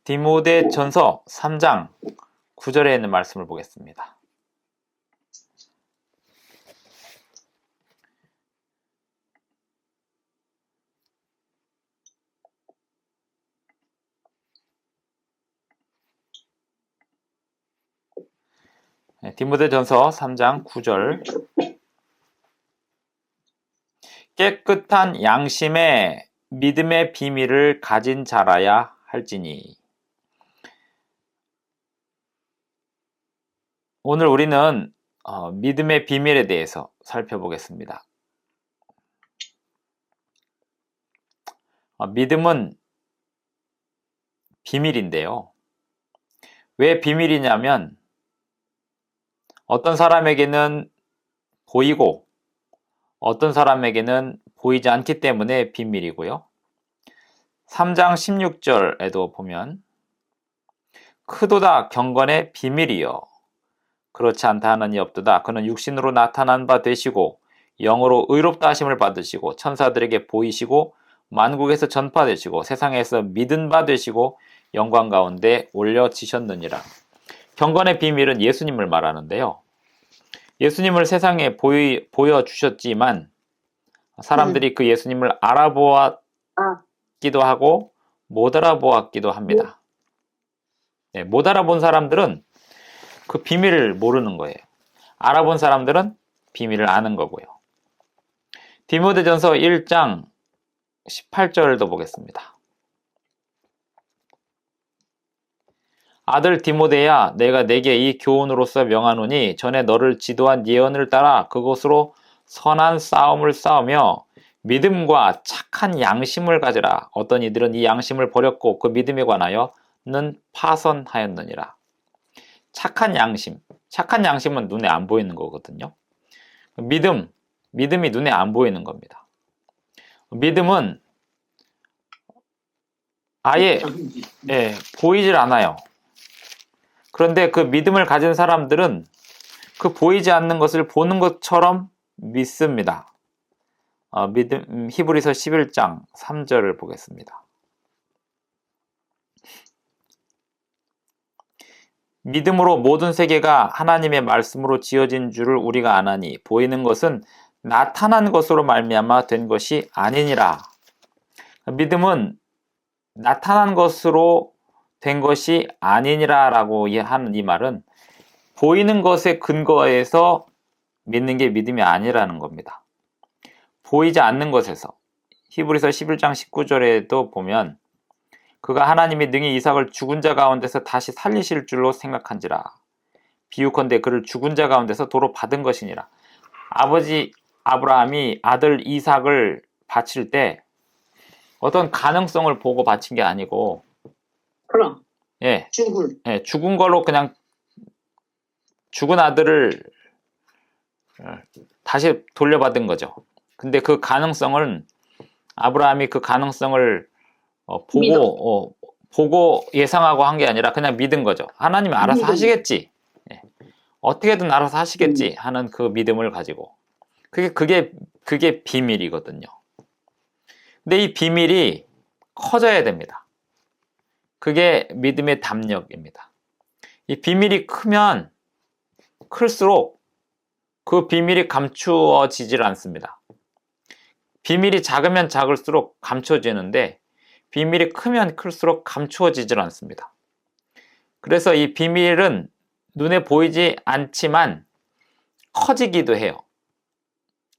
디모데전서 3장 9절에 있는 말씀을 보겠습니다. 디모데전서 3장 9절. 깨끗한 양심의 믿음의 비밀을 가진 자라야 할지니. 오늘 우리는 믿음의 비밀에 대해서 살펴보겠습니다. 믿음은 비밀인데요. 왜 비밀이냐면 어떤 사람에게는 보이고 어떤 사람에게는 보이지 않기 때문에 비밀이고요. 3장 16절에도 보면 크도다 경건의 비밀이여 그렇지 않다 하는 이 없도다. 그는 육신으로 나타난 바 되시고 영으로 의롭다 하심을 받으시고 천사들에게 보이시고 만국에서 전파되시고 세상에서 믿은 바 되시고 영광 가운데 올려지셨느니라. 경건의 비밀은 예수님을 말하는데요. 예수님을 세상에 보여주셨지만 사람들이 그 예수님을 알아보았기도 하고 못 알아보았기도 합니다. 못 알아본 사람들은 그 비밀을 모르는 거예요. 알아본 사람들은 비밀을 아는 거고요. 디모데전서 1장 18절도 보겠습니다. 아들 디모데야, 내가 내게 이 교훈으로서 명하노니 전에 너를 지도한 예언을 따라 그것으로 선한 싸움을 싸우며 믿음과 착한 양심을 가지라. 어떤 이들은 이 양심을 버렸고 그 믿음에 관하여는 파선하였느니라. 착한 양심은 눈에 안 보이는 거거든요. 믿음이 눈에 안 보이는 겁니다. 믿음은 아예 보이질 않아요. 그런데 그 믿음을 가진 사람들은 그 보이지 않는 것을 보는 것처럼 믿습니다. 히브리서 11장 3절을 보겠습니다. 믿음으로 모든 세계가 하나님의 말씀으로 지어진 줄을 우리가 아나니 보이는 것은 나타난 것으로 말미암아 된 것이 아니니라. 믿음은 나타난 것으로 된 것이 아니니라 라고 하는 이 말은 보이는 것에 근거해서 믿는 게 믿음이 아니라는 겁니다. 보이지 않는 것에서 히브리서 11장 19절에도 보면 그가 하나님이 능히 이삭을 죽은 자 가운데서 다시 살리실 줄로 생각한지라. 비유컨대 그를 죽은 자 가운데서 도로 받은 것이니라. 아버지 아브라함이 아들 이삭을 바칠 때 어떤 가능성을 보고 바친 게 아니고 그럼 죽은 걸로 그냥 죽은 아들을 다시 돌려받은 거죠. 근데 그 가능성은 아브라함이 그 가능성을 보고 예상하고 한 게 아니라 그냥 믿은 거죠. 하나님이 알아서 하시겠지. 어떻게든 알아서 하시겠지 하는 그 믿음을 가지고. 그게 비밀이거든요. 근데 이 비밀이 커져야 됩니다. 그게 믿음의 담력입니다. 이 비밀이 크면 클수록 그 비밀이 감추어지질 않습니다. 비밀이 작으면 작을수록 감춰지는데 비밀이 크면 클수록 감추어지질 않습니다. 그래서 이 비밀은 눈에 보이지 않지만 커지기도 해요.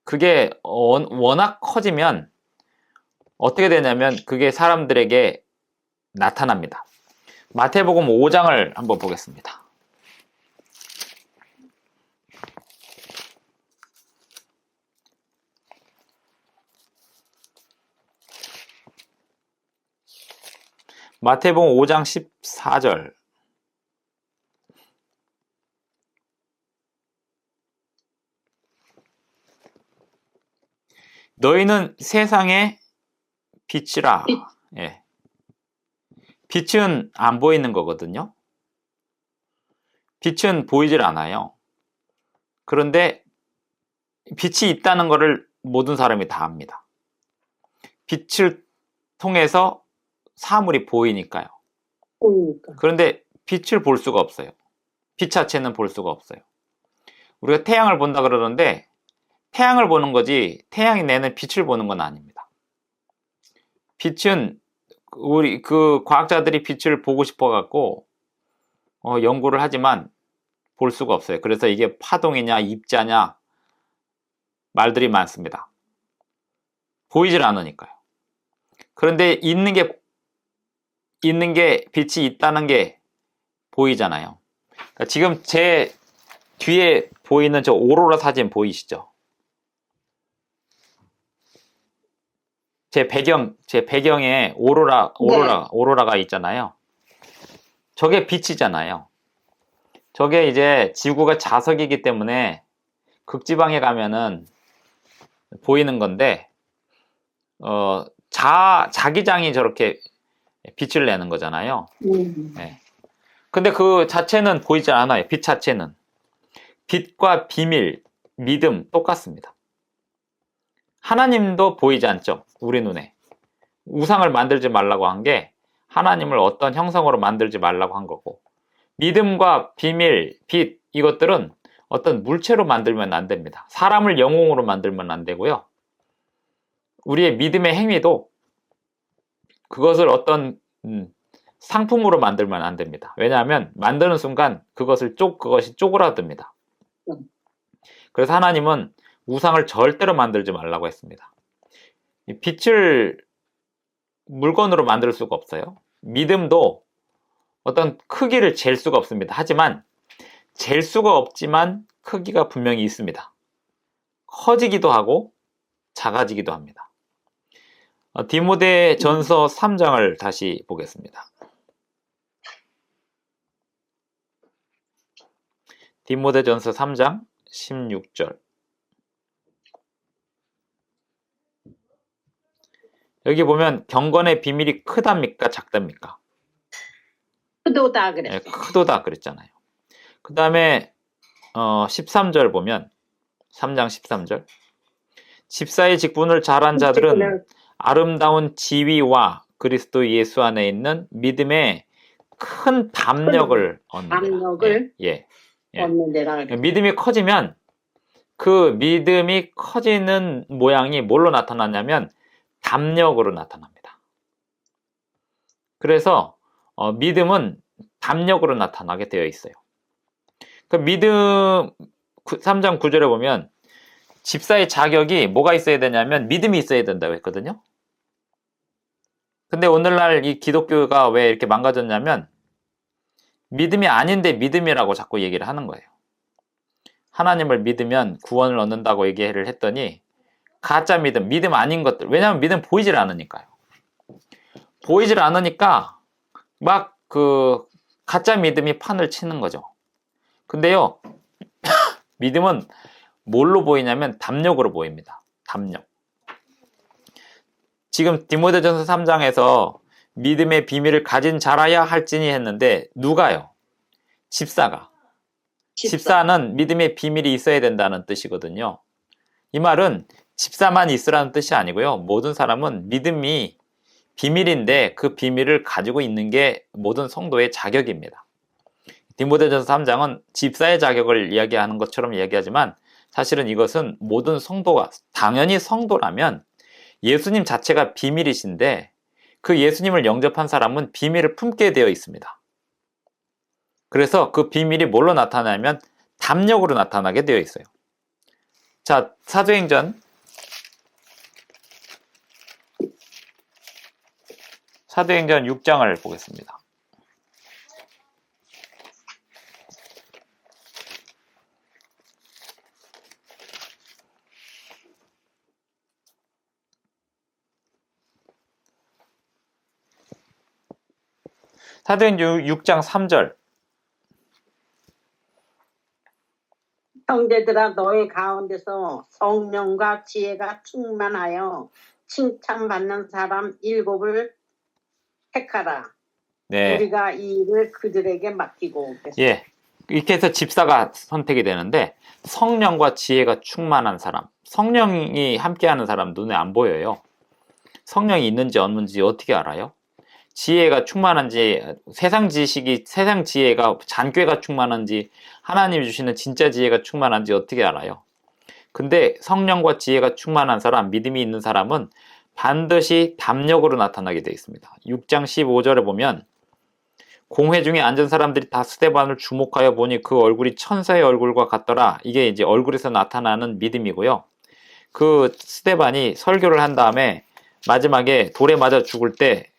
그게 워낙 커지면 어떻게 되냐면 그게 사람들에게 나타납니다. 마태복음 5장을 한번 보겠습니다. 마태복음 5장 14절. 너희는 세상의 빛이라. 빛은 안 보이는 거거든요. 빛은 보이질 않아요. 그런데 빛이 있다는 것을 모든 사람이 다 압니다. 빛을 통해서 사물이 보이니까요. 그러니까. 그런데 빛을 볼 수가 없어요. 빛 자체는 볼 수가 없어요. 우리가 태양을 본다 그러는데 태양을 보는 거지 태양이 내는 빛을 보는 건 아닙니다. 빛은 우리 그 과학자들이 빛을 보고 싶어 갖고 연구를 하지만 볼 수가 없어요. 그래서 이게 파동이냐 입자냐 말들이 많습니다. 보이질 않으니까요. 그런데 있는 게 빛이 있다는 게 보이잖아요. 그러니까 지금 제 뒤에 보이는 저 오로라 사진 보이시죠? 제 배경에 오로라가 있잖아요. 저게 빛이잖아요. 저게 이제 지구가 자석이기 때문에 극지방에 가면은 보이는 건데, 자기장이 저렇게 빛을 내는 거잖아요. 네. 근데 그 자체는 보이지 않아요. 빛 자체는. 빛과 비밀, 믿음 똑같습니다. 하나님도 보이지 않죠. 우리 눈에. 우상을 만들지 말라고 한 게 하나님을 어떤 형성으로 만들지 말라고 한 거고, 믿음과 비밀, 빛 이것들은 어떤 물체로 만들면 안 됩니다. 사람을 영웅으로 만들면 안 되고요. 우리의 믿음의 행위도 그것을 어떤 상품으로 만들면 안 됩니다. 왜냐하면 만드는 순간 그것이 쪼그라듭니다. 그래서 하나님은 우상을 절대로 만들지 말라고 했습니다. 빛을 물건으로 만들 수가 없어요. 믿음도 어떤 크기를 잴 수가 없습니다. 하지만 잴 수가 없지만 크기가 분명히 있습니다. 커지기도 하고 작아지기도 합니다. 디모데 전서 3장을 다시 보겠습니다. 디모데 전서 3장 16절. 여기 보면 경건의 비밀이 크답니까 작답니까? 크도다 그래. 네, 크도다 그랬잖아요. 그 다음에 13절 보면 3장 13절. 집사의 직분을 잘한 자들은 아름다운 지위와 그리스도 예수 안에 있는 믿음의 큰 담력을 얻는 데라. 믿음이 커지면 그 믿음이 커지는 모양이 뭘로 나타나냐면 담력으로 나타납니다. 그래서 믿음은 담력으로 나타나게 되어 있어요. 그 믿음 3장 9절에 보면 집사의 자격이 뭐가 있어야 되냐면 믿음이 있어야 된다고 했거든요. 근데 오늘날 이 기독교가 왜 이렇게 망가졌냐면 믿음이 아닌데 믿음이라고 자꾸 얘기를 하는 거예요. 하나님을 믿으면 구원을 얻는다고 얘기를 했더니 가짜 믿음 아닌 것들. 왜냐하면 믿음 보이질 않으니까요. 보이질 않으니까 막 그 가짜 믿음이 판을 치는 거죠. 근데요, 믿음은 뭘로 보이냐면 담력으로 보입니다. 담력. 지금 디모데전서 3장에서 믿음의 비밀을 가진 자라야 할지니 했는데 누가요? 집사가. 집사는 믿음의 비밀이 있어야 된다는 뜻이거든요. 이 말은 집사만 있으라는 뜻이 아니고요. 모든 사람은 믿음이 비밀인데 그 비밀을 가지고 있는 게 모든 성도의 자격입니다. 디모데전서 3장은 집사의 자격을 이야기하는 것처럼 이야기하지만 사실은 이것은 모든 성도가, 당연히 성도라면 예수님 자체가 비밀이신데 그 예수님을 영접한 사람은 비밀을 품게 되어 있습니다. 그래서 그 비밀이 뭘로 나타나냐면 담력으로 나타나게 되어 있어요. 자, 사도행전 6장을 보겠습니다. 사도행전 6장 3절. 형제들아 너희 가운데서 성령과 지혜가 충만하여 칭찬받는 사람 7을 택하라. 네. 우리가 이 일을 그들에게 맡기고 그랬어요. 예. 이렇게 해서 집사가 선택이 되는데 성령과 지혜가 충만한 사람. 성령이 함께하는 사람 눈에 안 보여요. 성령이 있는지 없는지 어떻게 알아요? 지혜가 충만한지, 세상 지식이, 세상 지혜가, 잔꾀가 충만한지, 하나님이 주시는 진짜 지혜가 충만한지 어떻게 알아요? 근데 성령과 지혜가 충만한 사람, 믿음이 있는 사람은 반드시 담력으로 나타나게 되어 있습니다. 6장 15절에 보면 공회 중에 앉은 사람들이 다 스데반을 주목하여 보니 그 얼굴이 천사의 얼굴과 같더라. 이게 이제 얼굴에서 나타나는 믿음이고요. 그 스데반이 설교를 한 다음에 마지막에 돌에 맞아 죽을 때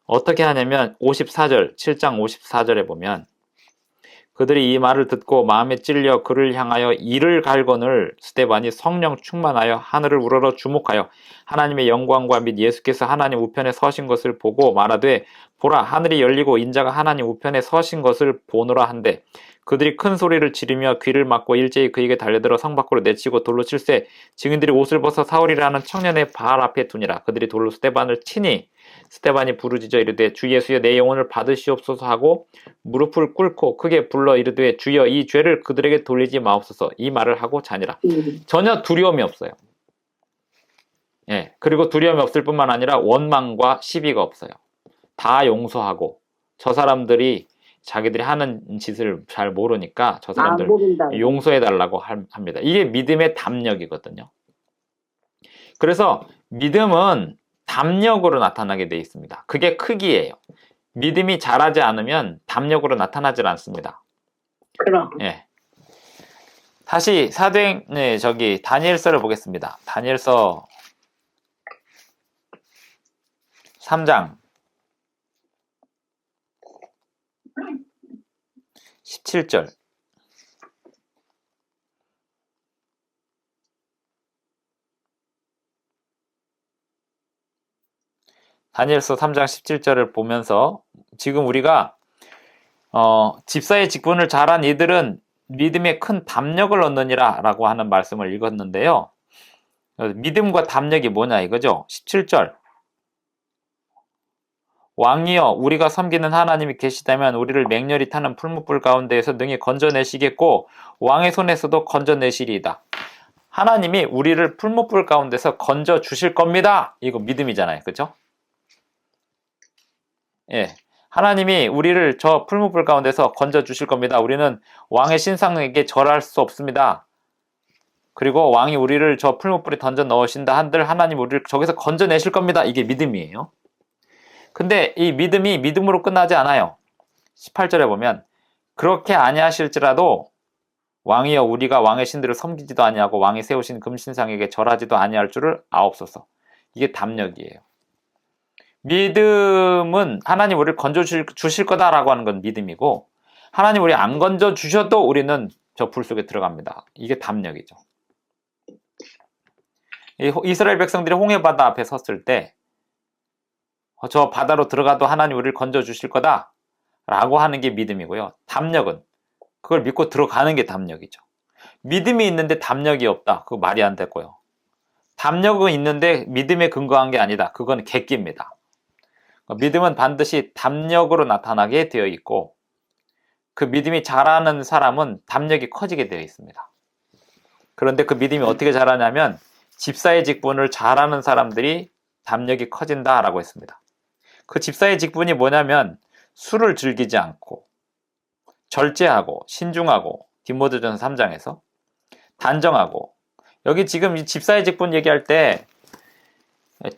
어떻게 하냐면 54절, 7장 54절에 보면 그들이 이 말을 듣고 마음에 찔려 그를 향하여 이를 갈거늘 스데반이 성령 충만하여 하늘을 우러러 주목하여 하나님의 영광과 및 예수께서 하나님 우편에 서신 것을 보고 말하되 보라 하늘이 열리고 인자가 하나님 우편에 서신 것을 보노라 한데 그들이 큰 소리를 지르며 귀를 막고 일제히 그에게 달려들어 성 밖으로 내치고 돌로 칠세 증인들이 옷을 벗어 사울이라는 청년의 발 앞에 두니라. 그들이 돌로 스데반을 치니 스데반이 부르짖어 이르되 주 예수여 내 영혼을 받으시옵소서 하고 무릎을 꿇고 크게 불러 이르되 주여 이 죄를 그들에게 돌리지 마옵소서 이 말을 하고 자니라. 전혀 두려움이 없어요. 예, 그리고 두려움이 없을 뿐만 아니라 원망과 시비가 없어요. 다 용서하고 저 사람들이 자기들이 하는 짓을 잘 모르니까 저 사람들 용서해 달라고 합니다. 이게 믿음의 담력이거든요. 그래서 믿음은 담력으로 나타나게 되어 있습니다. 그게 크기예요. 믿음이 자라지 않으면 담력으로 나타나질 않습니다. 그럼. 예. 다시 다니엘서를 보겠습니다. 다니엘서 3장 17절. 다니엘서 3장 17절을 보면서 지금 우리가 집사의 직분을 잘한 이들은 믿음에 큰 담력을 얻느니라 라고 하는 말씀을 읽었는데요. 믿음과 담력이 뭐냐 이거죠. 17절 왕이여 우리가 섬기는 하나님이 계시다면 우리를 맹렬히 타는 풀무불 가운데에서 능히 건져내시겠고 왕의 손에서도 건져내시리이다. 하나님이 우리를 풀무불 가운데서 건져 주실 겁니다. 이거 믿음이잖아요. 그렇죠? 예. 하나님이 우리를 저 풀무불 가운데서 건져 주실 겁니다. 우리는 왕의 신상에게 절할 수 없습니다. 그리고 왕이 우리를 저 풀무불에 던져 넣으신다 한들 하나님 우리를 저기서 건져내실 겁니다. 이게 믿음이에요. 근데 이 믿음이 믿음으로 끝나지 않아요. 18절에 보면 그렇게 아니하실지라도 왕이여 우리가 왕의 신들을 섬기지도 아니하고 왕이 세우신 금신상에게 절하지도 아니할 줄을 아옵소서. 이게 담력이에요. 믿음은 하나님 우리를 건져 주실 거다라고 하는 건 믿음이고 하나님 우리 안 건져 주셔도 우리는 저 불 속에 들어갑니다. 이게 담력이죠. 이스라엘 백성들이 홍해바다 앞에 섰을 때 저 바다로 들어가도 하나님 우리를 건져 주실 거다 라고 하는 게 믿음이고요. 담력은 그걸 믿고 들어가는 게 담력이죠. 믿음이 있는데 담력이 없다. 그거 말이 안 되고요. 담력은 있는데 믿음에 근거한 게 아니다. 그건 객기입니다. 믿음은 반드시 담력으로 나타나게 되어 있고 그 믿음이 자라는 사람은 담력이 커지게 되어 있습니다. 그런데 그 믿음이 어떻게 자라냐면 집사의 직분을 잘하는 사람들이 담력이 커진다라고 했습니다. 그 집사의 직분이 뭐냐면 술을 즐기지 않고 절제하고 신중하고 디모데전서 3장에서 단정하고 여기 지금 이 집사의 직분 얘기할 때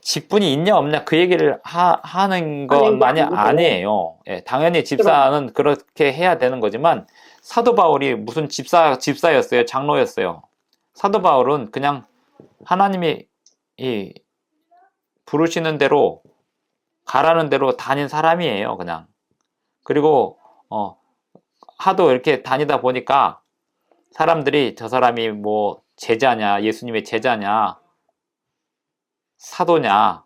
직분이 있냐 없냐 그 얘기를 하는 것만이 아니에요. 예, 당연히 집사는 그렇게 해야 되는 거지만 사도 바울이 무슨 집사였어요? 장로였어요. 사도 바울은 그냥 하나님이 부르시는 대로 가라는 대로 다닌 사람이에요. 그냥. 그리고 하도 이렇게 다니다 보니까 사람들이 저 사람이 뭐 제자냐 예수님의 제자냐 사도냐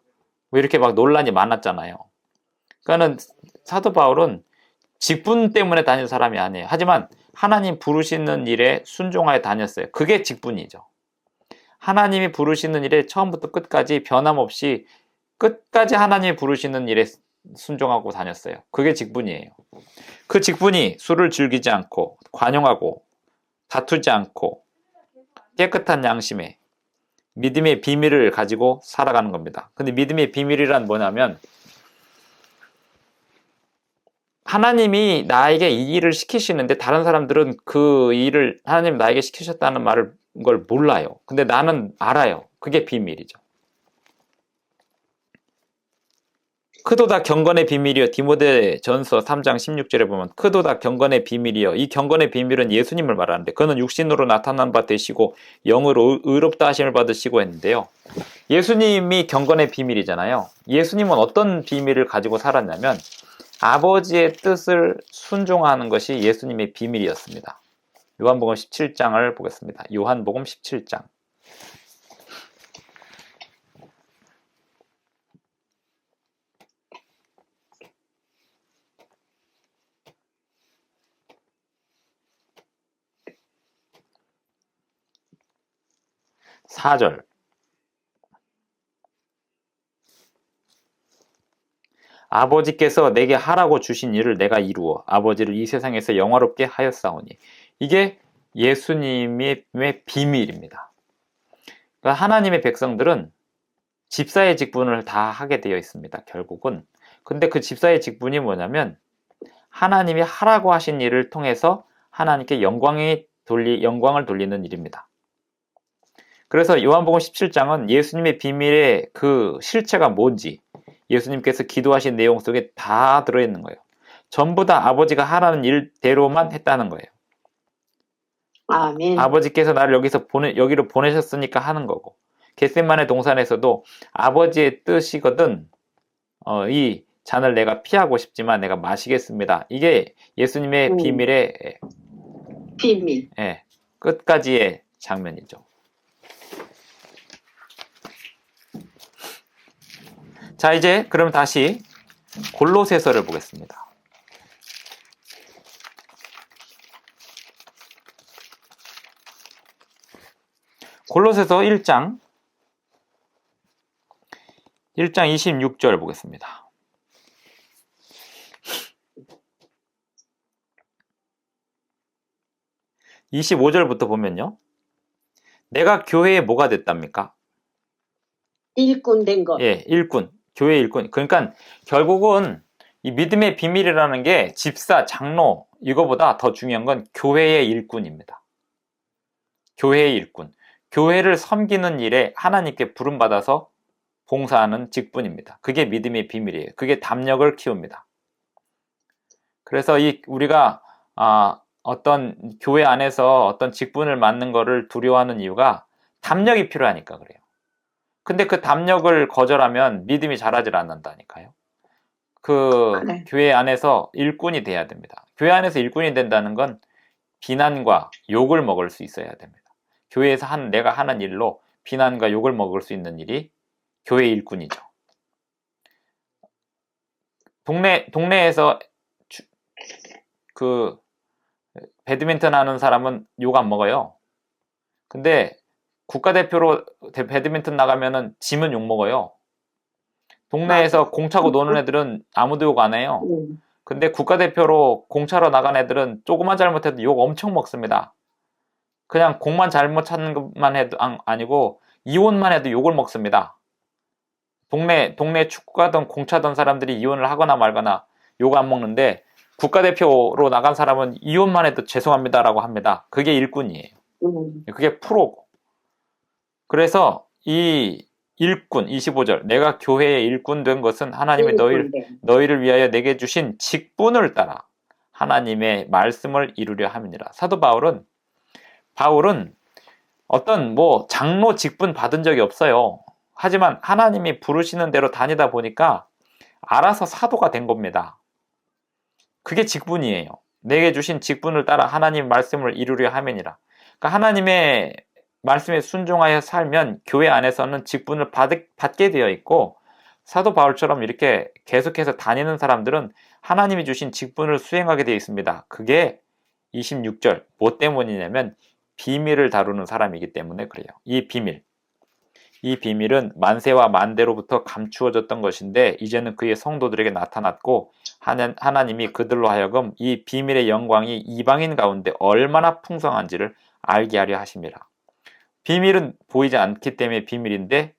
뭐 이렇게 막 논란이 많았잖아요. 그러니까는 사도 바울은 직분 때문에 다닌 사람이 아니에요. 하지만 하나님 부르시는 일에 순종하여 다녔어요. 그게 직분이죠. 하나님이 부르시는 일에 처음부터 끝까지 변함없이 끝까지 하나님이 부르시는 일에 순종하고 다녔어요. 그게 직분이에요. 그 직분이 술을 즐기지 않고 관용하고 다투지 않고 깨끗한 양심에 믿음의 비밀을 가지고 살아가는 겁니다. 근데 믿음의 비밀이란 뭐냐면 하나님이 나에게 이 일을 시키시는데 다른 사람들은 그 일을 하나님 나에게 시키셨다는 걸 몰라요. 근데 나는 알아요. 그게 비밀이죠. 크도다 경건의 비밀이요. 디모데전서 3장 16절에 보면 크도다 경건의 비밀이요. 이 경건의 비밀은 예수님을 말하는데 그는 육신으로 나타난 바 되시고 영으로 의롭다 하심을 받으시고 했는데요. 예수님이 경건의 비밀이잖아요. 예수님은 어떤 비밀을 가지고 살았냐면 아버지의 뜻을 순종하는 것이 예수님의 비밀이었습니다. 요한복음 17장을 보겠습니다. 요한복음 17장. (4절) 아버지께서 내게 하라고 주신 일을 내가 이루어 아버지를 이 세상에서 영화롭게 하였사오니. 이게 예수님의 비밀입니다. 그러니까 하나님의 백성들은 집사의 직분을 다 하게 되어 있습니다. 결국은. 근데 그 집사의 직분이 뭐냐면 하나님이 하라고 하신 일을 통해서 하나님께 영광을 돌리는 일입니다. 그래서 요한복음 17장은 예수님의 비밀의 그 실체가 뭔지 예수님께서 기도하신 내용 속에 다 들어있는 거예요. 전부 다 아버지가 하라는 일대로만 했다는 거예요. 아멘. 아버지께서 나를 여기로 보내셨으니까 하는 거고, 겟세마네 동산에서도 아버지의 뜻이거든 이 잔을 내가 피하고 싶지만 내가 마시겠습니다. 이게 예수님의 비밀의 비밀. 끝까지의 장면이죠. 자, 이제 그럼 다시 골로새서를 보겠습니다. 골로새서 1장 26절 보겠습니다. (25절부터) 보면요. 내가 교회에 뭐가 됐답니까? 일꾼 된 것. 예, 일꾼. 교회 일꾼. 그러니까 결국은 이 믿음의 비밀이라는 게 집사, 장로 이거보다 더 중요한 건 교회의 일꾼입니다. 교회의 일꾼. 교회를 섬기는 일에 하나님께 부름받아서 봉사하는 직분입니다. 그게 믿음의 비밀이에요. 그게 담력을 키웁니다. 그래서 우리가 어떤 교회 안에서 어떤 직분을 맡는 거를 두려워하는 이유가 담력이 필요하니까 그래요. 근데 그 담력을 거절하면 믿음이 자라질 않는다니까요. 그래. 교회 안에서 일꾼이 돼야 됩니다. 교회 안에서 일꾼이 된다는 건 비난과 욕을 먹을 수 있어야 됩니다. 교회에서 내가 하는 일로 비난과 욕을 먹을 수 있는 일이 교회 일꾼이죠. 동네에서 배드민턴 하는 사람은 욕 안 먹어요. 근데 국가대표로 배드민턴 나가면은 지면 욕 먹어요. 동네에서 공 차고 노는 애들은 아무도 욕 안 해요. 근데 국가대표로 공 차러 나간 애들은 조금만 잘못해도 욕 엄청 먹습니다. 그냥 공만 잘못 찾는 것만 해도 아니고 이혼만 해도 욕을 먹습니다. 동네 축구 가던 공 차던 사람들이 이혼을 하거나 말거나 욕 안 먹는데 국가대표로 나간 사람은 이혼만 해도 죄송합니다라고 합니다. 그게 일꾼이에요. 그게 프로고. 그래서 이 일꾼 25절 내가 교회의 일꾼 된 것은 하나님이 너희를 위하여 내게 주신 직분을 따라 하나님의 말씀을 이루려 함이니라. 사도 바울은 어떤 장로 직분 받은 적이 없어요. 하지만 하나님이 부르시는 대로 다니다 보니까 알아서 사도가 된 겁니다. 그게 직분이에요. 내게 주신 직분을 따라 하나님 말씀을 이루려 함이니라. 그러니까 하나님의 말씀에 순종하여 살면 교회 안에서는 직분을 받게 되어 있고, 사도 바울처럼 이렇게 계속해서 다니는 사람들은 하나님이 주신 직분을 수행하게 되어 있습니다. 그게 26절 뭐 때문이냐면 비밀을 다루는 사람이기 때문에 그래요. 이 비밀은 만세와 만대로부터 감추어졌던 것인데 이제는 그의 성도들에게 나타났고 하나님이 그들로 하여금 이 비밀의 영광이 이방인 가운데 얼마나 풍성한지를 알게 하려 하심이라. 비밀은 보이지 않기 때문에 비밀인데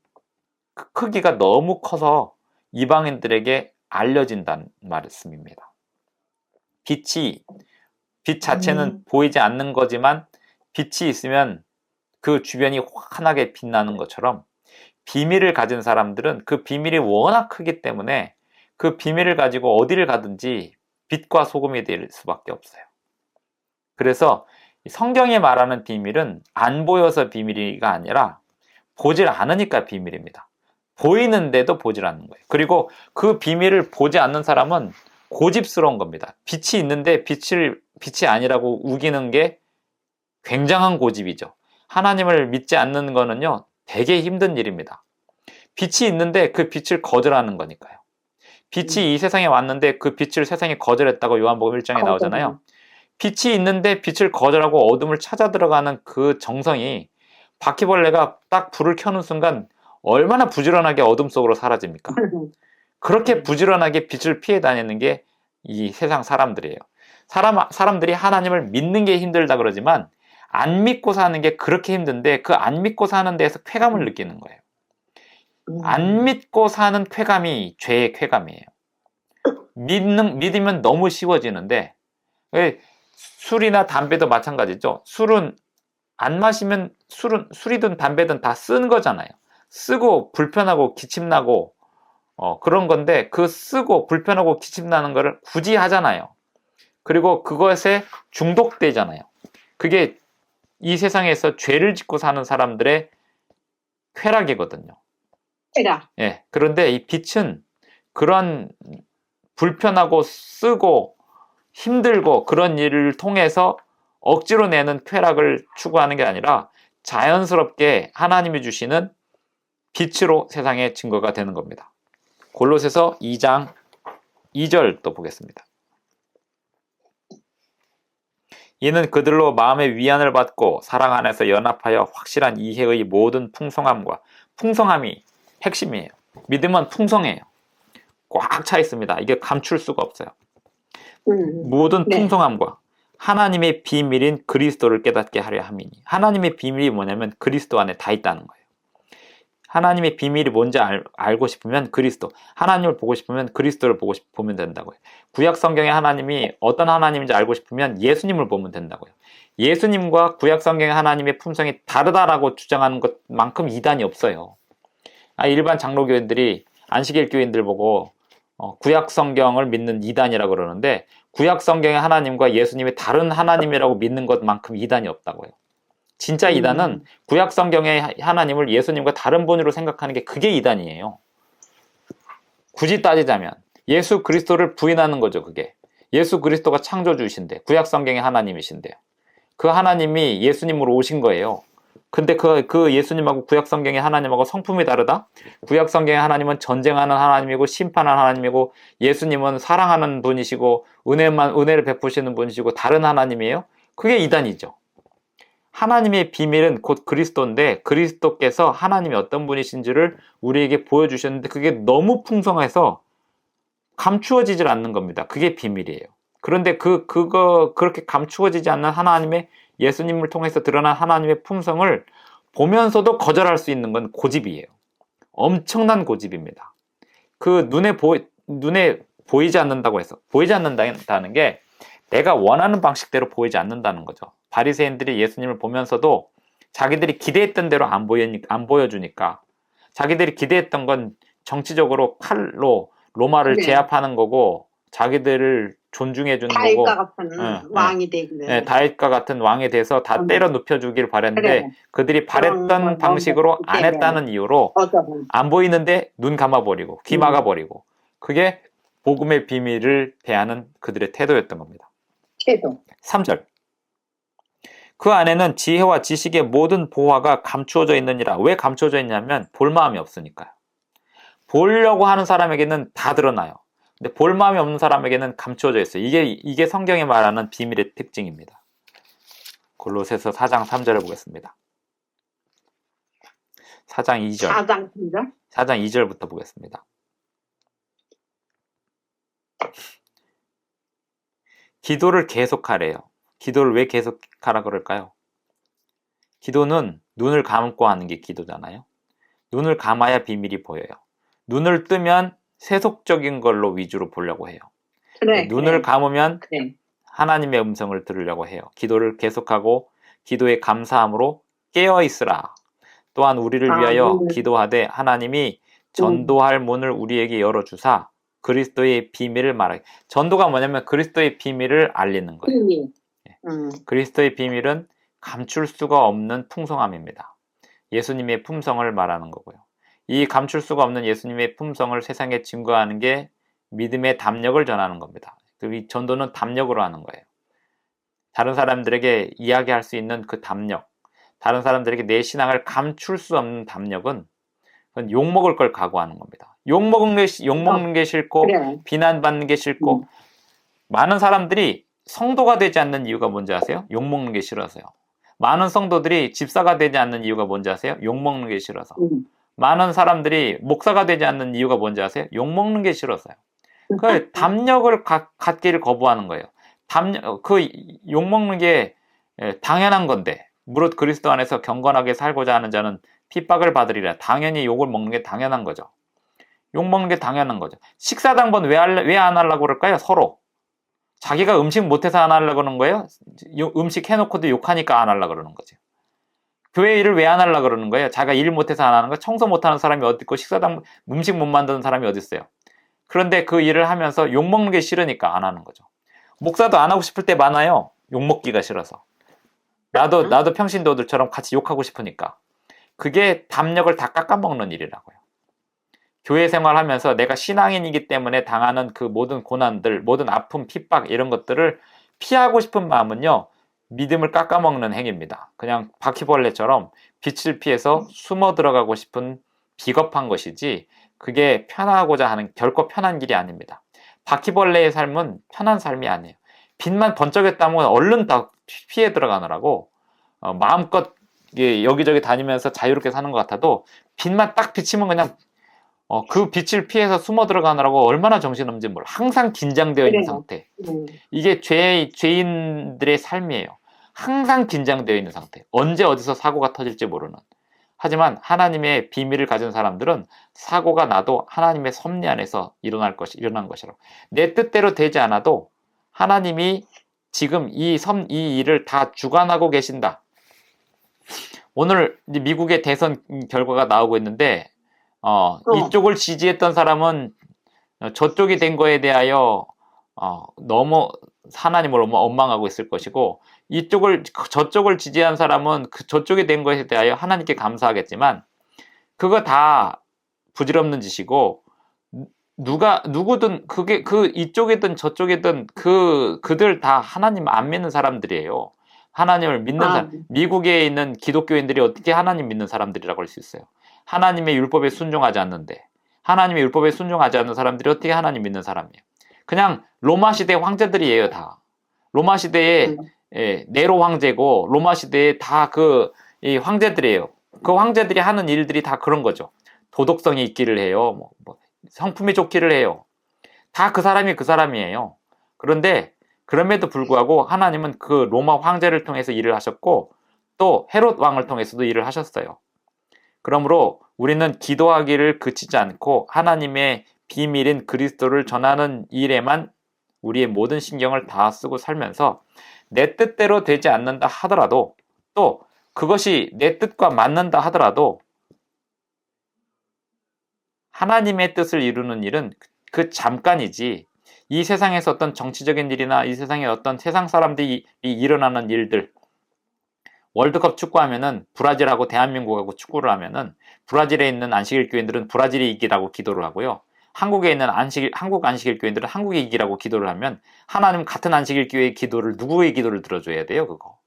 그 크기가 너무 커서 이방인들에게 알려진다는 말씀입니다. 빛 자체는 보이지 않는 거지만 빛이 있으면 그 주변이 환하게 빛나는 것처럼 비밀을 가진 사람들은 그 비밀이 워낙 크기 때문에 그 비밀을 가지고 어디를 가든지 빛과 소금이 될 수밖에 없어요. 그래서 성경이 말하는 비밀은 안 보여서 비밀이가 아니라 보질 않으니까 비밀입니다. 보이는데도 보질 않는 거예요. 그리고 그 비밀을 보지 않는 사람은 고집스러운 겁니다. 빛이 있는데 빛이 아니라고 우기는 게 굉장한 고집이죠. 하나님을 믿지 않는 거는요, 되게 힘든 일입니다. 빛이 있는데 그 빛을 거절하는 거니까요. 빛이 이 세상에 왔는데 그 빛을 세상에 거절했다고 요한복음 1장에 나오잖아요. 빛이 있는데 빛을 거절하고 어둠을 찾아 들어가는 그 정성이 바퀴벌레가 딱 불을 켜는 순간 얼마나 부지런하게 어둠 속으로 사라집니까? 그렇게 부지런하게 빛을 피해 다니는 게 이 세상 사람들이에요. 사람들이 하나님을 믿는 게 힘들다 그러지만 안 믿고 사는 게 그렇게 힘든데 그 안 믿고 사는 데에서 쾌감을 느끼는 거예요. 안 믿고 사는 쾌감이 죄의 쾌감이에요. 믿으면 너무 쉬워지는데 술이나 담배도 마찬가지죠. 술은 안 마시면 술이든 담배든 다 쓴 거잖아요. 쓰고 불편하고 기침나고 그런 건데 그 쓰고 불편하고 기침나는 거를 굳이 하잖아요. 그리고 그것에 중독되잖아요. 그게 이 세상에서 죄를 짓고 사는 사람들의 쾌락이거든요. 쾌락. 예. 그런데 이 빛은 그런 불편하고 쓰고 힘들고 그런 일을 통해서 억지로 내는 쾌락을 추구하는 게 아니라 자연스럽게 하나님이 주시는 빛으로 세상의 증거가 되는 겁니다. 골로새서 2장 2절 또 보겠습니다. 이는 그들로 마음의 위안을 받고 사랑 안에서 연합하여 확실한 이해의 모든 풍성함이 핵심이에요. 믿음은 풍성해요. 꽉 차 있습니다. 이게 감출 수가 없어요. 모든 풍성함과 하나님의 비밀인 그리스도를 깨닫게 하려 함이니. 하나님의 비밀이 뭐냐면 그리스도 안에 다 있다는 거예요. 하나님의 비밀이 뭔지 알고 싶으면 그리스도, 하나님을 보고 싶으면 그리스도를 보면 된다고요. 구약 성경의 하나님이 어떤 하나님인지 알고 싶으면 예수님을 보면 된다고요. 예수님과 구약 성경의 하나님의 품성이 다르다라고 주장하는 것만큼 이단이 없어요. 일반 장로교인들이 안식일 교인들 보고 구약 성경을 믿는 이단이라고 그러는데 구약 성경의 하나님과 예수님이 다른 하나님이라고 믿는 것만큼 이단이 없다고요. 진짜 이단은 구약 성경의 하나님을 예수님과 다른 분으로 생각하는 게 그게 이단이에요. 굳이 따지자면 예수 그리스도를 부인하는 거죠. 그게 예수 그리스도가 창조주이신데 구약 성경의 하나님이신데요. 그 하나님이 예수님으로 오신 거예요. 근데 그 예수님하고 구약 성경의 하나님하고 성품이 다르다? 구약 성경의 하나님은 전쟁하는 하나님이고 심판하는 하나님이고 예수님은 사랑하는 분이시고 은혜를 베푸시는 분이시고 다른 하나님이에요? 그게 이단이죠. 하나님의 비밀은 곧 그리스도인데 그리스도께서 하나님이 어떤 분이신지를 우리에게 보여주셨는데 그게 너무 풍성해서 감추어지질 않는 겁니다. 그게 비밀이에요. 그런데 그렇게 감추어지지 않는 하나님의 예수님을 통해서 드러난 하나님의 품성을 보면서도 거절할 수 있는 건 고집이에요. 엄청난 고집입니다. 그 눈에 보이지 않는다고 해서 보이지 않는다는 게 내가 원하는 방식대로 보이지 않는다는 거죠. 바리새인들이 예수님을 보면서도 자기들이 기대했던 대로 안 보여주니까 자기들이 기대했던 건 정치적으로 칼로 로마를 제압하는 거고 자기들을 존중해 주는 거고 다윗과 같은 왕이 되기는 다윗과 같은 왕이 돼서 다 때려 눕혀주길 바랬는데 그들이 바랬던 방식으로 안 했다는 이유로 안 보이는데 눈 감아버리고 귀 막아버리고 그게 복음의 비밀을 대하는 그들의 태도였던 겁니다. 3절 그 안에는 지혜와 지식의 모든 보화가 감추어져 있느니라. 왜 감추어져 있냐면 볼 마음이 없으니까요. 보려고 하는 사람에게는 다 드러나요. 근데 볼 마음이 없는 사람에게는 감추어져 있어요. 이게 성경이 말하는 비밀의 특징입니다. 골로새서 4장 3절을 보겠습니다. 4장 2절. 4장 2절부터 보겠습니다. 기도를 계속하래요. 기도를 왜 계속하라 그럴까요? 기도는 눈을 감고 하는 게 기도잖아요. 눈을 감아야 비밀이 보여요. 눈을 뜨면 세속적인 걸로 위주로 보려고 해요. 그래, 눈을 그래, 감으면 그래. 하나님의 음성을 들으려고 해요. 기도를 계속하고 기도의 감사함으로 깨어 있으라. 또한 우리를 위하여 기도하되 하나님이 전도할 문을 우리에게 열어주사 그리스도의 비밀을 말하게. 전도가 뭐냐면 그리스도의 비밀을 알리는 거예요. 비밀. 그리스도의 비밀은 감출 수가 없는 풍성함입니다. 예수님의 품성을 말하는 거고요. 이 감출 수가 없는 예수님의 품성을 세상에 증거하는 게 믿음의 담력을 전하는 겁니다. 이 전도는 담력으로 하는 거예요. 다른 사람들에게 이야기할 수 있는 그 담력, 다른 사람들에게 내 신앙을 감출 수 없는 담력은 그건 욕먹을 걸 각오하는 겁니다. 욕먹는 게 싫고 그래. 비난받는 게 싫고 많은 사람들이 성도가 되지 않는 이유가 뭔지 아세요? 욕먹는 게 싫어서요. 많은 성도들이 집사가 되지 않는 이유가 뭔지 아세요? 욕먹는 게 싫어서. 많은 사람들이 목사가 되지 않는 이유가 뭔지 아세요? 욕먹는 게 싫어서요. 그 담력을 갖기를 거부하는 거예요. 그 욕먹는 게 당연한 건데 무릇 그리스도 안에서 경건하게 살고자 하는 자는 핍박을 받으리라. 당연히 욕을 먹는 게 당연한 거죠. 욕 먹는 게 당연한 거죠. 식사 당번 왜 안 하려고 그럴까요? 서로. 자기가 음식 못해서 안 하려고 그러는 거예요? 음식 해놓고도 욕하니까 안 하려고 그러는 거죠. 교회 일을 왜 안 하려고 그러는 거예요? 자기가 일 못해서 안 하는 거. 청소 못하는 사람이 어디 있고 음식 못 만드는 사람이 어디 있어요? 그런데 그 일을 하면서 욕 먹는 게 싫으니까 안 하는 거죠. 목사도 안 하고 싶을 때 많아요. 욕 먹기가 싫어서. 나도 평신도들처럼 같이 욕하고 싶으니까. 그게 담력을 다 깎아먹는 일이라고요. 교회 생활하면서 내가 신앙인이기 때문에 당하는 그 모든 고난들, 모든 아픔, 핍박 이런 것들을 피하고 싶은 마음은요. 믿음을 깎아먹는 행위입니다. 그냥 바퀴벌레처럼 빛을 피해서 숨어 들어가고 싶은 비겁한 것이지 그게 편하고자 하는 결코 편한 길이 아닙니다. 바퀴벌레의 삶은 편한 삶이 아니에요. 빛만 번쩍였다면 얼른 다 피해 들어가느라고 마음껏 여기저기 다니면서 자유롭게 사는 것 같아도 빛만 딱 비치면 그냥 그 빛을 피해서 숨어 들어가느라고 얼마나 정신없는지 몰라. 항상 긴장되어 있는 상태. 이게 죄인들의 삶이에요. 항상 긴장되어 있는 상태. 언제 어디서 사고가 터질지 모르는. 하지만 하나님의 비밀을 가진 사람들은 사고가 나도 하나님의 섭리 안에서 일어난 것이라고. 내 뜻대로 되지 않아도 하나님이 지금 이 일을 다 주관하고 계신다. 오늘 미국의 대선 결과가 나오고 있는데 이쪽을 지지했던 사람은 저쪽이 된 거에 대하여 너무 하나님을 원망하고 있을 것이고 저쪽을 지지한 사람은 저쪽이 된 것에 대하여 하나님께 감사하겠지만 그거 다 부질없는 짓이고 누구든 이쪽이든 저쪽이든 그들 다 하나님 안 믿는 사람들이에요. 하나님을 믿는 사람, 미국에 있는 기독교인들이 어떻게 하나님 믿는 사람들이라고 할 수 있어요? 하나님의 율법에 순종하지 않는데 하나님의 율법에 순종하지 않는 사람들이 어떻게 하나님 믿는 사람이에요? 그냥 로마 시대 황제들이에요. 다 로마 시대의 네로 황제고 로마 시대에 다 이 황제들이에요. 그 황제들이 하는 일들이 다 그런 거죠. 도덕성이 있기를 해요. 성품이 좋기를 해요. 다 그 사람이에요. 그런데 그럼에도 불구하고 하나님은 그 로마 황제를 통해서 일을 하셨고 또 헤롯 왕을 통해서도 일을 하셨어요. 그러므로 우리는 기도하기를 그치지 않고 하나님의 비밀인 그리스도를 전하는 일에만 우리의 모든 신경을 다 쓰고 살면서 내 뜻대로 되지 않는다 하더라도 또 그것이 내 뜻과 맞는다 하더라도 하나님의 뜻을 이루는 일은 그 잠깐이지 이 세상에서 어떤 정치적인 일이나 이 세상에 어떤 세상 사람들이 일어나는 일들 월드컵 축구하면은 브라질하고 대한민국하고 축구를 하면은 브라질에 있는 안식일 교인들은 브라질이 이기라고 기도를 하고요. 한국에 있는 한국 안식일 교인들은 한국이 이기라고 기도를 하면 하나님 같은 안식일 교회의 기도를 누구의 기도를 들어줘야 돼요, 그거.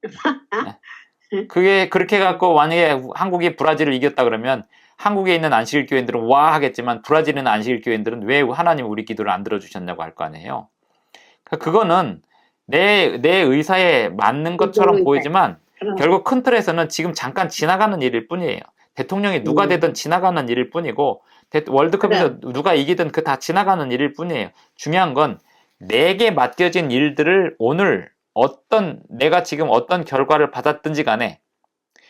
네? 그게 그렇게 갖고 만약에 한국이 브라질을 이겼다 그러면 한국에 있는 안식일 교인들은 와 하겠지만 브라질에 있는 안식일 교인들은 왜 하나님 우리 기도를 안 들어주셨냐고 할 거 아니에요. 그거는 내 의사에 맞는 것처럼 보이지만 결국 큰 틀에서는 지금 잠깐 지나가는 일일 뿐이에요. 대통령이 누가 되든 지나가는 일일 뿐이고 월드컵에서 누가 이기든 그 다 지나가는 일일 뿐이에요. 중요한 건 내게 맡겨진 일들을 오늘 내가 지금 어떤 결과를 받았든지 간에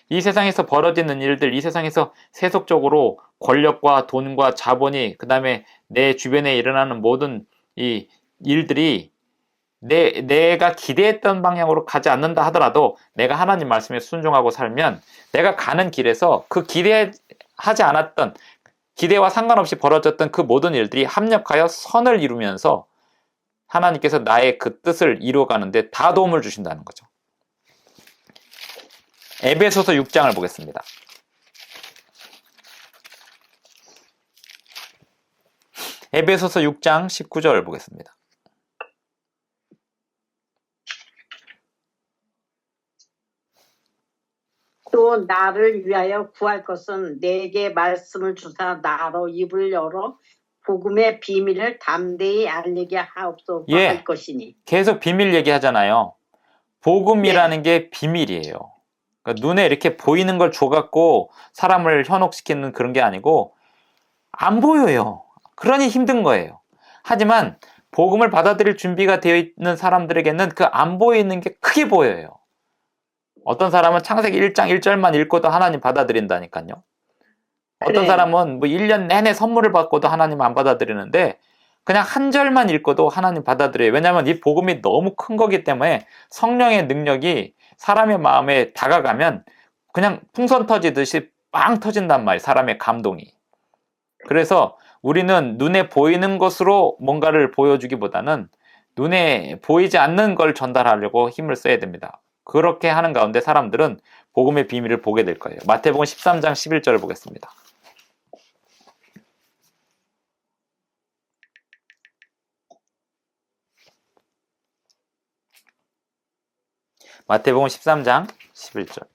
이 세상에서 벌어지는 일들, 이 세상에서 세속적으로 권력과 돈과 자본이 그 다음에 내 주변에 일어나는 모든 이 일들이 내가 기대했던 방향으로 가지 않는다 하더라도 내가 하나님 말씀에 순종하고 살면 내가 가는 길에서 그 기대하지 않았던, 기대와 상관없이 벌어졌던 그 모든 일들이 합력하여 선을 이루면서 하나님께서 나의 그 뜻을 이루어가는데 다 도움을 주신다는 거죠. 에베소서 6장을 보겠습니다. 에베소서 6장 19절을 보겠습니다. 또 나를 위하여 구할 것은 내게 말씀을 주사 나로 입을 열어 복음의 비밀을 담대히 알리게 하옵소서 할 것이니. 계속 비밀 얘기하잖아요. 복음이라는 게 비밀이에요. 그러니까 눈에 이렇게 보이는 걸 줘갖고 사람을 현혹시키는 그런 게 아니고 안 보여요. 그러니 힘든 거예요. 하지만 복음을 받아들일 준비가 되어 있는 사람들에게는 그 안 보이는 게 크게 보여요. 어떤 사람은 창세기 1장 1절만 읽고도 하나님 받아들인다니까요. 어떤 사람은 뭐 1년 내내 선물을 받고도 하나님 안 받아들이는데 그냥 한 절만 읽고도 하나님 받아들여요. 왜냐하면 이 복음이 너무 큰 거기 때문에 성령의 능력이 사람의 마음에 다가가면 그냥 풍선 터지듯이 빵 터진단 말이에요. 사람의 감동이. 그래서 우리는 눈에 보이는 것으로 뭔가를 보여주기보다는 눈에 보이지 않는 걸 전달하려고 힘을 써야 됩니다. 그렇게 하는 가운데 사람들은 복음의 비밀을 보게 될 거예요. 마태복음 13장 11절을 보겠습니다. 마태복음 13장 11절.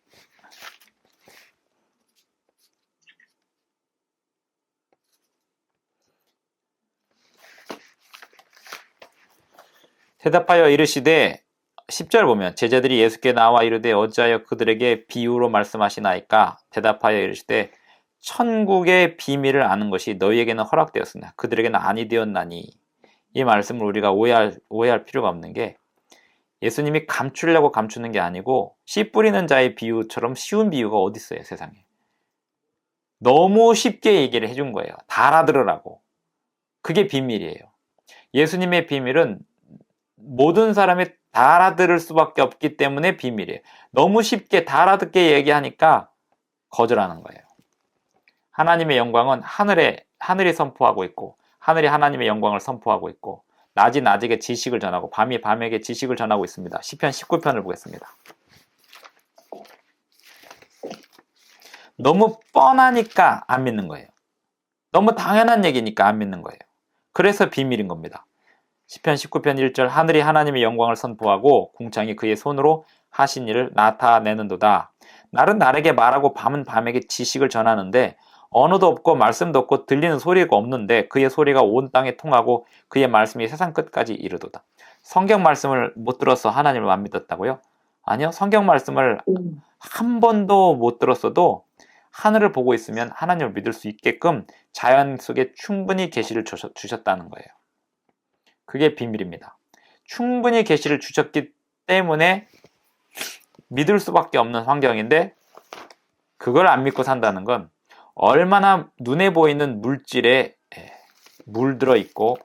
대답하여 이르시되 10절 보면 제자들이 예수께 나와 이르되 어찌하여 그들에게 비유로 말씀하시나이까? 대답하여 이르시되 천국의 비밀을 아는 것이 너희에게는 허락되었으나 그들에게는 아니 되었나니. 이 말씀을 우리가 오해할 필요가 없는 게 예수님이 감추려고 감추는 게 아니고 씨 뿌리는 자의 비유처럼 쉬운 비유가 어디 있어요, 세상에. 너무 쉽게 얘기를 해준 거예요. 다 알아들으라고. 그게 비밀이에요. 예수님의 비밀은 모든 사람이 다 알아들을 수밖에 없기 때문에 비밀이에요. 너무 쉽게 다 알아듣게 얘기하니까 거절하는 거예요. 하나님의 영광은 하늘이 선포하고 있고 하늘이 하나님의 영광을 선포하고 있고 낮이 낮에게 지식을 전하고 밤이 밤에게 지식을 전하고 있습니다. 시편 19편을 보겠습니다. 너무 뻔하니까 안 믿는 거예요. 너무 당연한 얘기니까 안 믿는 거예요. 그래서 비밀인 겁니다. 시편 19편 1절 하늘이 하나님의 영광을 선포하고 궁창이 그의 손으로 하신 일을 나타내는도다. 날은 날에게 말하고 밤은 밤에게 지식을 전하는데 언어도 없고 말씀도 없고 들리는 소리가 없는데 그의 소리가 온 땅에 통하고 그의 말씀이 세상 끝까지 이르도다. 성경 말씀을 못 들어서 하나님을 안 믿었다고요? 아니요. 성경 말씀을 한 번도 못 들었어도 하늘을 보고 있으면 하나님을 믿을 수 있게끔 자연 속에 충분히 계시를 주셨다는 거예요. 그게 비밀입니다. 충분히 계시를 주셨기 때문에 믿을 수밖에 없는 환경인데 그걸 안 믿고 산다는 건 얼마나 눈에 보이는 물질에 물들어 있고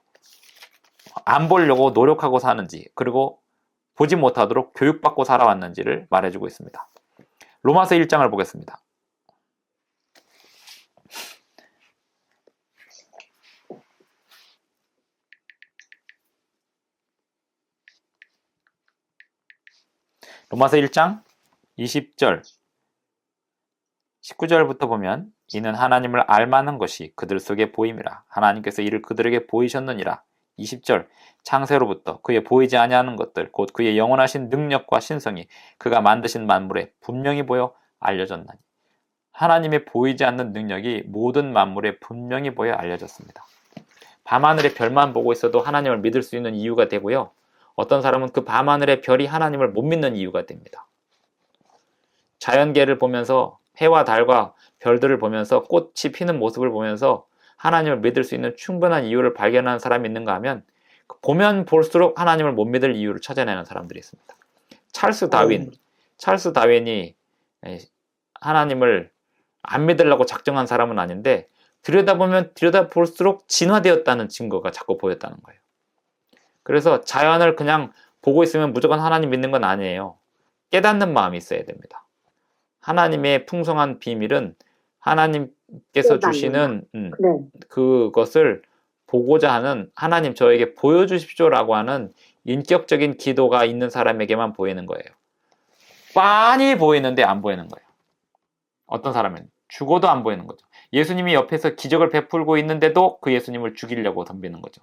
안 보려고 노력하고 사는지 그리고 보지 못하도록 교육받고 살아왔는지를 말해주고 있습니다. 로마서 1장을 보겠습니다. 로마서 1장 20절 19절부터 보면 이는 하나님을 알만한 것이 그들 속에 보임이라 하나님께서 이를 그들에게 보이셨느니라. 20절 창세로부터 그의 보이지 아니하는 것들 곧 그의 영원하신 능력과 신성이 그가 만드신 만물에 분명히 보여 알려졌나니. 하나님의 보이지 않는 능력이 모든 만물에 분명히 보여 알려졌습니다. 밤하늘의 별만 보고 있어도 하나님을 믿을 수 있는 이유가 되고요. 어떤 사람은 그 밤하늘의 별이 하나님을 못 믿는 이유가 됩니다. 자연계를 보면서 해와 달과 별들을 보면서 꽃이 피는 모습을 보면서 하나님을 믿을 수 있는 충분한 이유를 발견하는 사람이 있는가 하면 보면 볼수록 하나님을 못 믿을 이유를 찾아내는 사람들이 있습니다. 찰스 다윈이 하나님을 안 믿으려고 작정한 사람은 아닌데 들여다보면 들여다볼수록 진화되었다는 증거가 자꾸 보였다는 거예요. 그래서 자연을 그냥 보고 있으면 무조건 하나님 믿는 건 아니에요. 깨닫는 마음이 있어야 됩니다. 하나님의 풍성한 비밀은 하나님께서 주시는 네. 그것을 보고자 하는, 하나님 저에게 보여주십시오라고 하는 인격적인 기도가 있는 사람에게만 보이는 거예요. 빤히 보이는데 안 보이는 거예요. 어떤 사람은 죽어도 안 보이는 거죠. 예수님이 옆에서 기적을 베풀고 있는데도 그 예수님을 죽이려고 덤비는 거죠.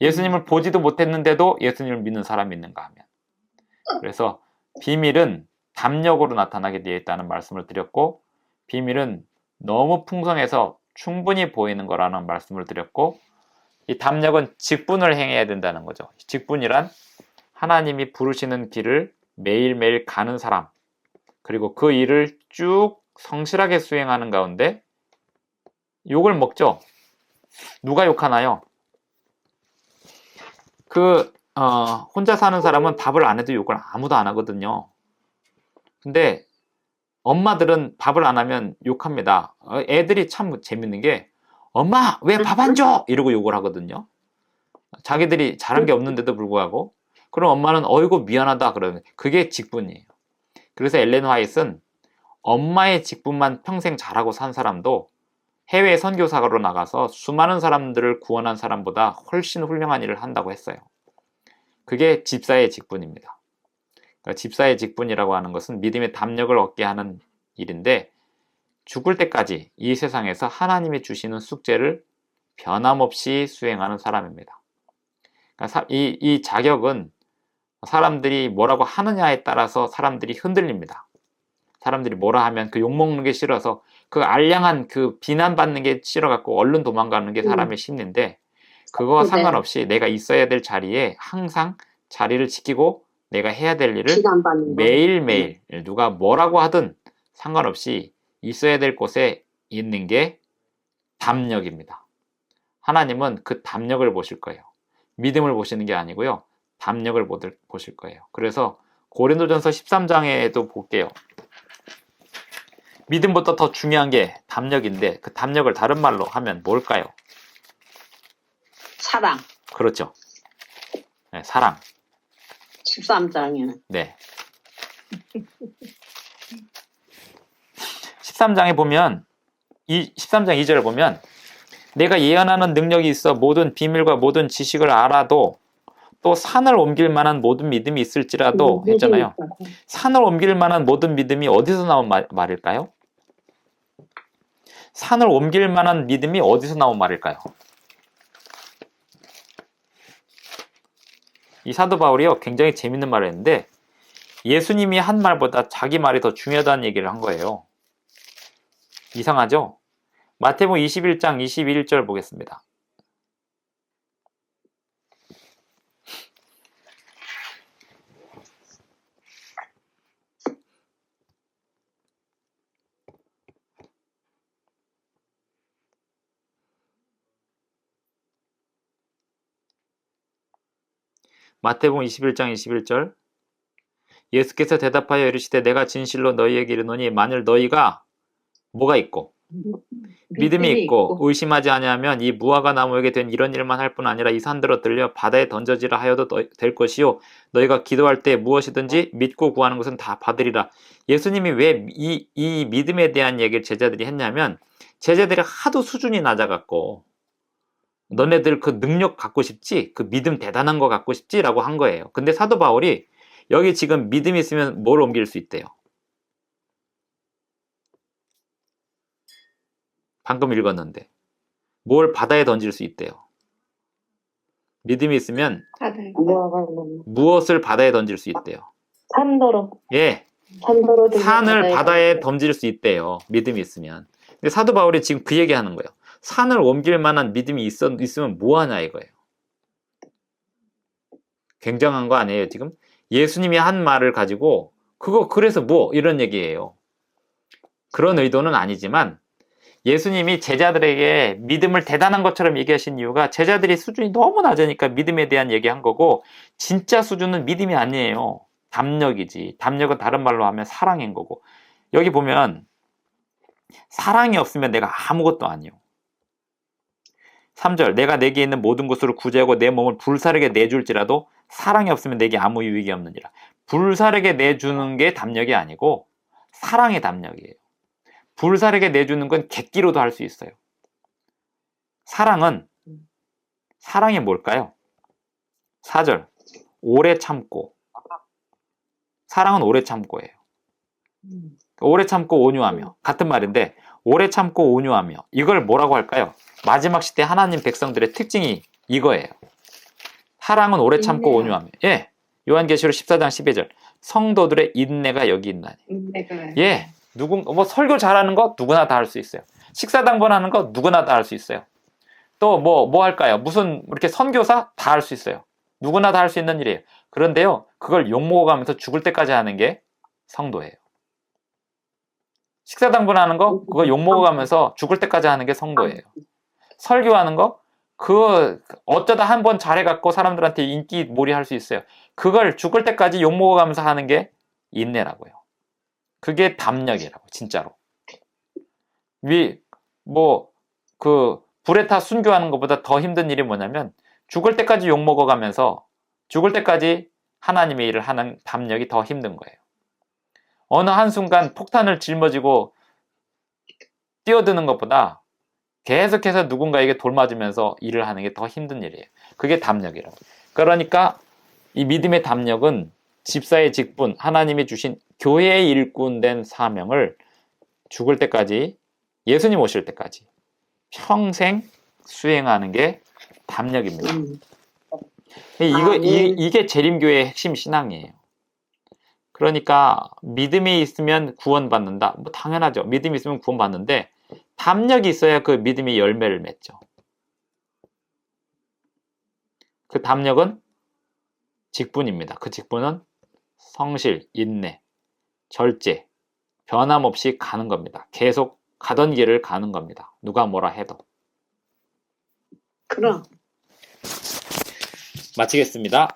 예수님을 보지도 못했는데도 예수님을 믿는 사람이 있는가 하면. 그래서 비밀은 담력으로 나타나게 되어 있다는 말씀을 드렸고, 비밀은 너무 풍성해서 충분히 보이는 거라는 말씀을 드렸고, 이 담력은 직분을 행해야 된다는 거죠. 직분이란 하나님이 부르시는 길을 매일매일 가는 사람, 그리고 그 일을 쭉 성실하게 수행하는 가운데 욕을 먹죠. 누가 욕하나요? 혼자 사는 사람은 밥을 안 해도 욕을 아무도 안 하거든요. 근데 엄마들은 밥을 안 하면 욕합니다. 애들이 참 재밌는 게 엄마 왜 밥 안 줘? 이러고 욕을 하거든요. 자기들이 잘한 게 없는데도 불구하고. 그럼 엄마는 어이구 미안하다 그러는, 그게 직분이에요. 그래서 엘렌 화이트는 엄마의 직분만 평생 잘하고 산 사람도 해외 선교사로 나가서 수많은 사람들을 구원한 사람보다 훨씬 훌륭한 일을 한다고 했어요. 그게 집사의 직분입니다. 그러니까 집사의 직분이라고 하는 것은 믿음의 담력을 얻게 하는 일인데, 죽을 때까지 이 세상에서 하나님이 주시는 숙제를 변함없이 수행하는 사람입니다. 그러니까 이 자격은 사람들이 뭐라고 하느냐에 따라서 사람들이 흔들립니다. 사람들이 뭐라 하면 그 욕먹는 게 싫어서, 그 알량한 그 비난받는 게 싫어갖고 얼른 도망가는 게 사람의 심리인데, 그거와 상관없이 내가 있어야 될 자리에 항상 자리를 지키고 내가 해야 될 일을 매일매일 누가 뭐라고 하든 상관없이 있어야 될 곳에 있는 게 담력입니다. 하나님은 그 담력을 보실 거예요. 믿음을 보시는 게 아니고요. 담력을 보실 거예요. 그래서 고린도전서 13장에도 볼게요. 믿음보다 더 중요한 게 담력인데, 그 담력을 다른 말로 하면 뭘까요? 사랑. 그렇죠. 네, 사랑. 13장에는. 네. 13장에 보면, 13장 2절을 보면, 내가 예언하는 능력이 있어 모든 비밀과 모든 지식을 알아도 또 산을 옮길 만한 모든 믿음이 있을지라도 했잖아요. 산을 옮길 만한 모든 믿음이 어디서 나온 말일까요? 산을 옮길 만한 믿음이 어디서 나온 말일까요? 이 사도 바울이요, 굉장히 재밌는 말을 했는데, 예수님이 한 말보다 자기 말이 더 중요하다는 얘기를 한 거예요. 이상하죠? 마태복음 21장 21절 보겠습니다. 마태복음 21장 21절, 예수께서 대답하여 이르시되 내가 진실로 너희에게 이르노니 만일 너희가 뭐가 있고 믿음이 있고 의심하지 아니하면 이 무화과 나무에게 된 이런 일만 할 뿐 아니라 이 산들어 들려 바다에 던져지라 하여도 될 것이요 너희가 기도할 때 무엇이든지 믿고 구하는 것은 다 받으리라. 예수님이 왜 이 믿음에 대한 얘기를 제자들이 했냐면, 제자들이 하도 수준이 낮아갖고 너네들 그 능력 갖고 싶지? 그 믿음 대단한 거 갖고 싶지? 라고 한 거예요. 근데 사도 바울이 여기 지금 믿음이 있으면 뭘 옮길 수 있대요? 방금 읽었는데 뭘 바다에 던질 수 있대요? 믿음이 있으면 무엇을 바다에 던질 수 있대요? 산더러. 예, 산을 바다에 던질 수 있대요. 믿음이 있으면. 근데 사도 바울이 지금 그 얘기하는 거예요. 산을 옮길 만한 믿음이 있으면 뭐하냐 이거예요. 굉장한 거 아니에요 지금? 예수님이 한 말을 가지고 그래서 뭐 이런 얘기예요. 그런 의도는 아니지만, 예수님이 제자들에게 믿음을 대단한 것처럼 얘기하신 이유가 제자들이 수준이 너무 낮으니까 믿음에 대한 얘기한 거고, 진짜 수준은 믿음이 아니에요. 담력이지. 담력은 다른 말로 하면 사랑인 거고, 여기 보면 사랑이 없으면 내가 아무것도 아니요. 3절 내가 내게 있는 모든 것으로 구제하고 내 몸을 불사르게 내줄지라도 사랑이 없으면 내게 아무 유익이 없느니라. 불사르게 내주는 게 담력이 아니고 사랑의 담력이에요. 불사르게 내주는 건 객기로도 할 수 있어요. 사랑이 뭘까요? 4절 오래 참고. 사랑은 오래 참고예요. 오래 참고 온유하며 같은 말인데 오래 참고 온유하며 이걸 뭐라고 할까요? 마지막 시대 하나님 백성들의 특징이 이거예요. 사랑은 오래 참고 온유하며. 예, 요한계시록 14장 12절 성도들의 인내가 여기 있나니. 예, 뭐 설교 잘하는 거 누구나 다 할 수 있어요. 식사당번하는 거 누구나 다 할 수 있어요. 또 뭐 할까요? 무슨 이렇게 선교사 다 할 수 있어요. 누구나 다 할 수 있는 일이에요. 그런데요, 그걸 욕먹어가면서 죽을 때까지 하는 게 성도예요. 식사당번하는 거 그거 욕먹어가면서 죽을 때까지 하는 게 성도예요. 설교하는 거 그거 어쩌다 한 번 잘해갖고 사람들한테 인기 몰이할 수 있어요. 그걸 죽을 때까지 욕먹어가면서 하는 게 인내라고요. 그게 담력이라고 진짜로. 불에 타 순교하는 것보다 더 힘든 일이 뭐냐면 죽을 때까지 욕먹어가면서 죽을 때까지 하나님의 일을 하는 담력이 더 힘든 거예요. 어느 한순간 폭탄을 짊어지고 뛰어드는 것보다 계속해서 누군가에게 돌 맞으면서 일을 하는 게 더 힘든 일이에요. 그게 담력이라고. 그러니까 이 믿음의 담력은 집사의 직분, 하나님이 주신 교회의 일꾼된 사명을 죽을 때까지, 예수님 오실 때까지 평생 수행하는 게 담력입니다. 이게 재림교회의 핵심 신앙이에요. 그러니까 믿음이 있으면 구원받는다. 뭐 당연하죠. 믿음이 있으면 구원받는데 담력이 있어야 그 믿음이 열매를 맺죠. 그 담력은 직분입니다. 그 직분은 성실, 인내, 절제, 변함없이 가는 겁니다. 계속 가던 길을 가는 겁니다. 누가 뭐라 해도. 그럼. 마치겠습니다.